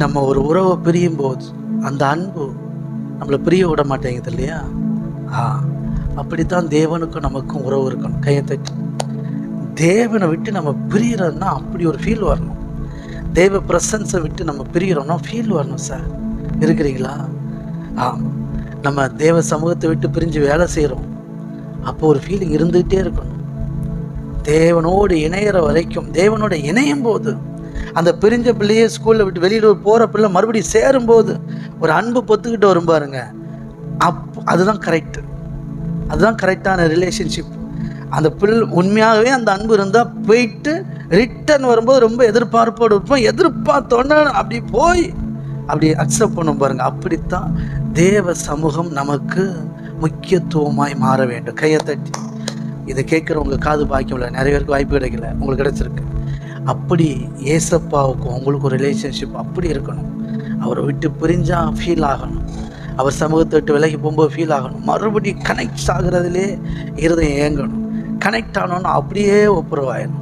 நம்ம ஒரு உறவை பிரியும் போது அந்த அன்பு நம்மளை பிரிய விட மாட்டேங்குது இல்லையா? அப்படித்தான் தேவனுக்கும் நமக்கும் உறவு இருக்கணும். கையை தட்டி. தேவனை விட்டு நம்ம பிரியறதுன்னா அப்படி ஒரு ஃபீல் வரணும். தேவ பிரசன்ஸை விட்டு நம்ம பிரியறோம்னா ஃபீல் வரணும். சார் இருக்கிறீங்களா? நம்ம தேவ சமூகத்தை விட்டு பிரிஞ்சு வேலை செய்கிறோம், அப்போ ஒரு ஃபீலிங் இருந்துகிட்டே இருக்கணும். தேவனோடு இணையிற வரைக்கும், தேவனோட இணையும் போது, அந்த பிரிஞ்ச பிள்ளையே ஸ்கூலில் விட்டு வெளியில் போகிற பிள்ளை மறுபடியும் சேரும்போது ஒரு அன்பு பொத்துக்கிட்டு வரும் பாருங்க. அதுதான் கரெக்டு, அதுதான் கரெக்டான ரிலேஷன்ஷிப். அந்த பிள்ளை உண்மையாகவே அந்த அன்பு இருந்தால் போயிட்டு ரிட்டர்ன் வரும்போது ரொம்ப எதிர்பார்ப்போடு இருப்போம். எதிர்பார்த்தோன்னே அப்படி போய் அப்படி அக்செப்ட் பண்ணும் பாருங்க. அப்படித்தான் தேவ சமூகம் நமக்கு முக்கியத்துவமாய் மாற வேண்டும். கையை தட்டி. இதை கேட்குறவங்க காது பாக்கியம் இல்லை, நிறைய பேருக்கு வாய்ப்பு கிடைக்கல, உங்களுக்கு கிடைச்சிருக்கு. அப்படி ஏசப்பாவுக்கும் உங்களுக்கு ஒரு ரிலேஷன்ஷிப் அப்படி இருக்கணும். அவரை விட்டு பிரிஞ்சா ஃபீல் ஆகணும், அவர் சமூகத்தை விட்டு விலகி போகும்போது ஃபீல் ஆகணும். மறுபடியும் கனெக்ட் ஆகுறதுலே இருதயம் ஏங்கணும். கனெக்ட் ஆனோன்னு அப்படியே ஒப்புரவாயிடணும்.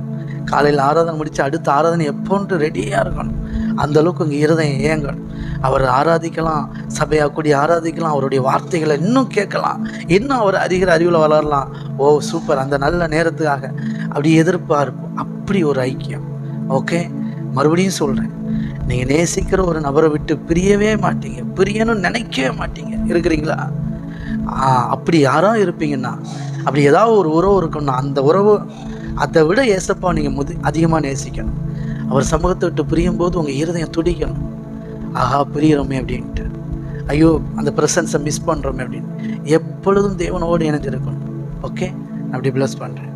காலையில் ஆராதனை முடித்து அடுத்த ஆராதனை எப்போன்ட்டு ரெடியாக இருக்கணும். அந்தளவுக்கு உங்கள் இருதயம் ஏங்கணும். அவர் ஆராதிக்கலாம், சபையாக கூடி ஆராதிக்கலாம், அவருடைய வார்த்தைகளை இன்னும் கேட்கலாம், இன்னும் அவர் அறிவில் வளரலாம். ஓ சூப்பர், அந்த நல்ல நேரத்துக்காக அப்படி எதிர்பார்ப்பு. அப்படி ஒரு ஐக்கியம். ஓகே, மறுபடியும் சொல்கிறேன், நீங்கள் நேசிக்கிற ஒரு நபரை விட்டு பிரியவே மாட்டீங்க, பிரியணும்னு நினைக்கவே மாட்டீங்க. இருக்கிறீங்களா? அப்படி யாராக இருப்பீங்கன்னா, அப்படி ஏதாவது ஒரு உறவு இருக்கணும்னா அந்த உறவு அதை விட ஏசப்பா நீங்கள் அதிகமாக நேசிக்கணும். அவர் சமூகத்தை விட்டு பிரியும் போது உங்கள் இருதயம் துடிக்கணும். பிரியிறோமே அப்படின்ட்டு, ஐயோ அந்த ப்ரெசன்ஸை மிஸ் பண்ணுறோமே அப்படின்னு எப்பொழுதும் தேவனோடு இணைஞ்சிருக்கணும். ஓகே, நான் அப்படி ப்ளஸ் பண்ணுறேன்.